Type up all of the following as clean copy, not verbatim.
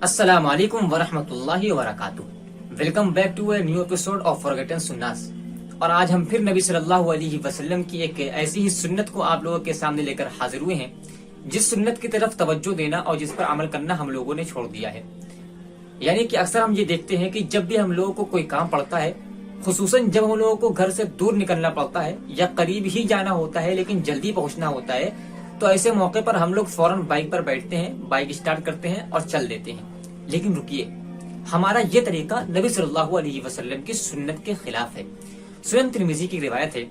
السلام علیکم ورحمۃ اللہ وبرکاتہ۔ Welcome back to a new episode of forgotten سناس۔ اور آج ہم پھر نبی صلی اللہ علیہ وسلم کی ایک ایسی ہی سنت کو آپ لوگوں کے سامنے لے کر حاضر ہوئے ہیں جس سنت کی طرف توجہ دینا اور جس پر عمل کرنا ہم لوگوں نے چھوڑ دیا ہے۔ یعنی کہ اکثر ہم یہ دیکھتے ہیں کہ جب بھی ہم لوگوں کو کوئی کام پڑتا ہے، خصوصاً جب ہم لوگوں کو گھر سے دور نکلنا پڑتا ہے یا قریب ہی جانا ہوتا ہے لیکن جلدی پہنچنا ہوتا ہے، تو ایسے موقع پر ہم لوگ فوراً بائک پر بیٹھتے ہیں، بائک اسٹارٹ کرتے ہیں اور چل دیتے ہیں۔ لیکن رکیے، ہمارا یہ طریقہ نبی صلی اللہ علیہ وسلم کی سنت کے خلاف ہے۔ سنن ترمذی کی روایت ہے،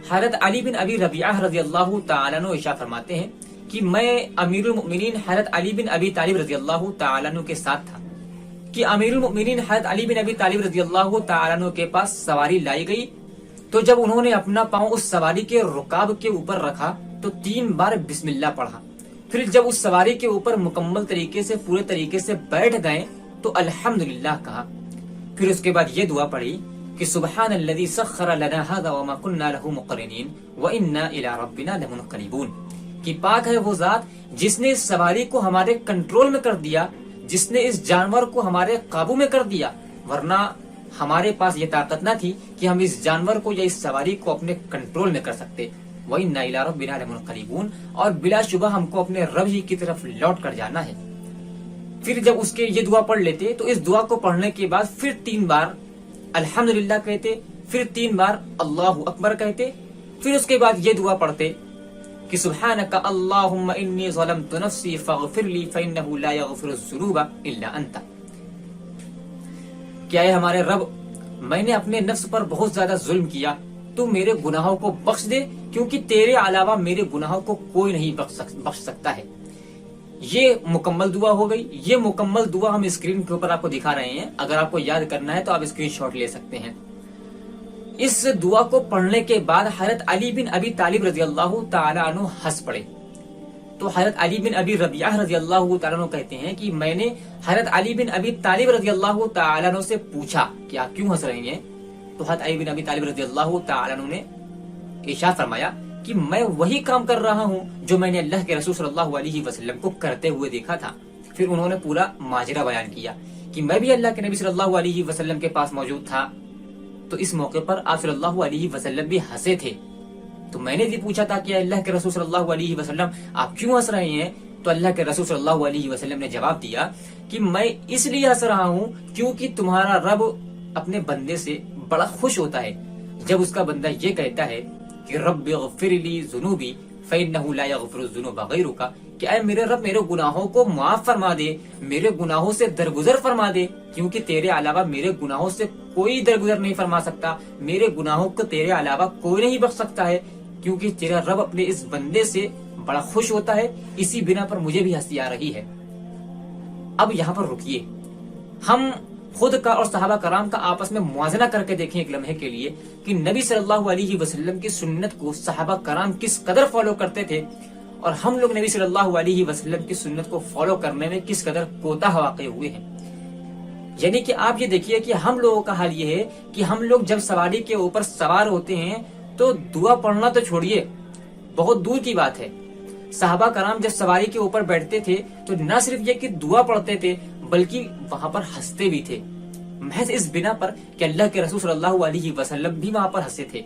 حضرت علی بن ابی ربیعہ رضی اللہ تعالیٰ عنہ ارشاد فرماتے ہیں کہ میں امیر المؤمنین حضرت علی بن ابی طالب رضی اللہ تعالیٰ عنہ کے ساتھ تھا کہ امیر المؤمنین حضرت علی بن ابی طالب رضی اللہ تعالیٰ عنہ کے پاس سواری لائی گئی، تو جب انہوں نے اپنا پاؤں اس سواری کے رکاب کے اوپر رکھا تو 3 بار بسم اللہ پڑھا۔ پھر جب اس سواری کے اوپر مکمل طریقے سے پورے طریقے سے بیٹھ گئے تو الحمدللہ کہا۔ پھر اس کے بعد یہ دعا پڑھی کہ سبحان الذی سخر لنا ھذا وما كنا له مقرنین وانا الی ربنا لمنقلبون، کہ پاک ہے وہ ذات جس نے اس سواری کو ہمارے کنٹرول میں کر دیا، جس نے اس جانور کو ہمارے قابو میں کر دیا، ورنہ ہمارے پاس یہ طاقت نہ تھی کہ ہم اس جانور کو یا اس سواری کو اپنے کنٹرول میں کر سکتے۔ وَإِنَّا إِلَىٰ رَبِّنَا لَمُنْقَلِبُونَ، اور بلا شبہ ہم کو اپنے رب ہی کی طرف لوٹ کر جانا ہے۔ پھر جب اس کے یہ دعا پڑھ لیتے تو اس دعا کو پڑھنے کے بعد پھر 3 بار الحمدللہ کہتے، پھر 3 بار اللہ اکبر کہتے، پھر اس کے بعد یہ دعا پڑھتے کہ سبحانک اللہم انی ظلمت نفسی فاغفر لی فإنہ لا یغفر الذنوب الا انت، کیا ہے ہمارے رب، میں نے اپنے نفس پر بہت زیادہ ظلم کیا، تو میرے گناہوں کو بخش دے، کیونکہ تیرے علاوہ میرے گناہوں کو کوئی نہیں بخش سکتا ہے۔ یہ مکمل دعا ہو گئی۔ یہ مکمل دعا ہم اسکرین کے اوپر آپ کو دکھا رہے ہیں، اگر آپ کو یاد کرنا ہے تو آپ اسکرین شاٹ لے سکتے ہیں۔ اس دعا کو پڑھنے کے بعد حضرت علی بن ابی طالب رضی اللہ تعالیٰ عنہ ہنس پڑے۔ تو حضرت علی بن ابی ربیعہ رضی اللہ تعالیٰ عنہ کہتے ہیں کہ میں نے حضرت علی بن ابی طالب رضی اللہ تعالیٰ عنہ سے پوچھا کہ آپ کیوں ہنس رہے ہیں؟ تو حضرت علی بن ابی طالب رضی اللہ تعالیٰ عنہ نے ارشاد فرمایا کہ میں وہی کام کر رہا ہوں جو میں نے اللہ کے رسول صلی اللہ علیہ وسلم کو کرتے ہوئے دیکھا تھا۔ پھر انہوں نے پورا ماجرا بیان کیا کہ میں بھی اللہ کے نبی صلی اللہ علیہ وسلم کے پاس موجود تھا، تو اس موقع پر آپ صلی اللہ علیہ وسلم بھی ہنسے تھے، تو میں نے بھی پوچھا تھا کہ اللہ کے رسول صلی اللہ علیہ وسلم آپ کیوں ہنس رہے ہیں؟ تو اللہ کے رسول صلی اللہ علیہ وسلم نے جواب دیا کہ میں اس لیے ہنس رہا ہوں کیونکہ تمہارا رب اپنے بندے سے بڑا خوش ہوتا ہے جب اس کا بندہ یہ کہتا ہے کہ رب اغفر لی ذنوبی فإنہ لا یغفر الذنوب غیرک، کہ اے میرے رب میرے گناہوں کو معاف فرما دے، میرے گناہوں سے درگزر فرما دے، کیونکہ تیرے علاوہ میرے گناہوں سے کوئی درگزر نہیں فرما سکتا، میرے گناہوں کو تیرے علاوہ کوئی نہیں بخش سکتا ہے، کیونکہ تیرا رب اپنے اس بندے سے بڑا خوش ہوتا ہے، اسی بنا پر مجھے بھی ہنسی آ رہی ہے۔ اب یہاں پر رکیے، ہم خود کا اور صحابہ کرام کا آپس میں موازنہ کر کے دیکھیں ایک لمحے کے لیے کہ نبی صلی اللہ علیہ وسلم کی سنت کو صحابہ کرام کس قدر فالو کرتے تھے، اور ہم لوگ نبی صلی اللہ علیہ وسلم کی سنت کو فالو کرنے میں کس قدر کوتاہ واقع ہوئے ہیں۔ یعنی کہ آپ یہ دیکھیے کہ ہم لوگوں کا حال یہ ہے کہ ہم لوگ جب سواری کے اوپر سوار ہوتے ہیں تو دعا پڑھنا تو چھوڑیے، بہت دور کی بات ہے، صحابہ کرام جب سواری کے اوپر بیٹھتے تھے تو نہ صرف یہ کہ دعا پڑھتے تھے بلکہ وہاں پر ہنستے بھی تھے، محض اس بنا پر کہ اللہ کے رسول صلی اللہ علیہ وسلم بھی وہاں پر ہنسے تھے۔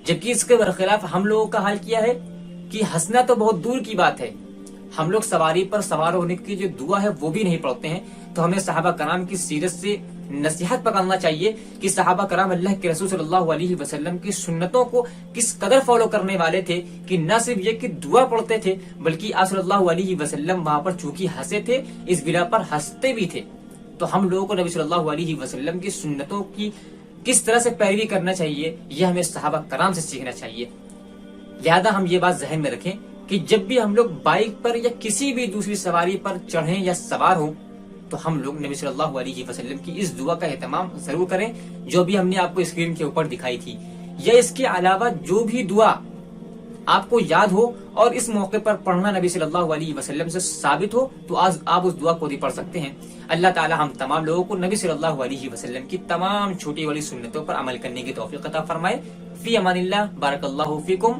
جبکہ اس کے برخلاف ہم لوگوں کا حال کیا ہے کہ ہنسنا تو بہت دور کی بات ہے، ہم لوگ سواری پر سوار ہونے کی جو دعا ہے وہ بھی نہیں پڑھتے ہیں۔ تو ہمیں صحابہ کرام کی سیرت سے نصیحت پکڑنا چاہیے کہ صحابہ کرام اللہ کے رسول صلی اللہ علیہ وسلم کی سنتوں کو کس قدر فالو کرنے والے تھے کہ نہ صرف یہ کہ دعا پڑھتے تھے بلکہ آپ صلی اللہ علیہ وسلم وہاں پر چونکہ ہنسے تھے اس بنا پر ہنستے بھی تھے۔ تو ہم لوگوں کو نبی صلی اللہ علیہ وسلم کی سنتوں کی کس طرح سے پیروی کرنا چاہیے، یہ ہمیں صحابہ کرام سے سیکھنا چاہیے۔ لہذا ہم یہ بات ذہن میں رکھیں کہ جب بھی ہم لوگ بائک پر یا کسی بھی دوسری سواری پر چڑھیں یا سوار ہوں تو ہم لوگ نبی صلی اللہ علیہ وسلم کی اس دعا کا اہتمام ضرور کریں جو بھی ہم نے آپ کو اسکرین کے اوپر دکھائی تھی، یا اس کے علاوہ جو بھی دعا آپ کو یاد ہو اور اس موقع پر پڑھنا نبی صلی اللہ علیہ وسلم سے ثابت ہو تو آج آپ اس دعا کو بھی پڑھ سکتے ہیں۔ اللہ تعالی ہم تمام لوگوں کو نبی صلی اللہ علیہ وسلم کی تمام چھوٹی بڑی سنتوں پر عمل کرنے کی توفیق عطا فرمائے۔ فی امان اللہ، بارک اللہ فیکم۔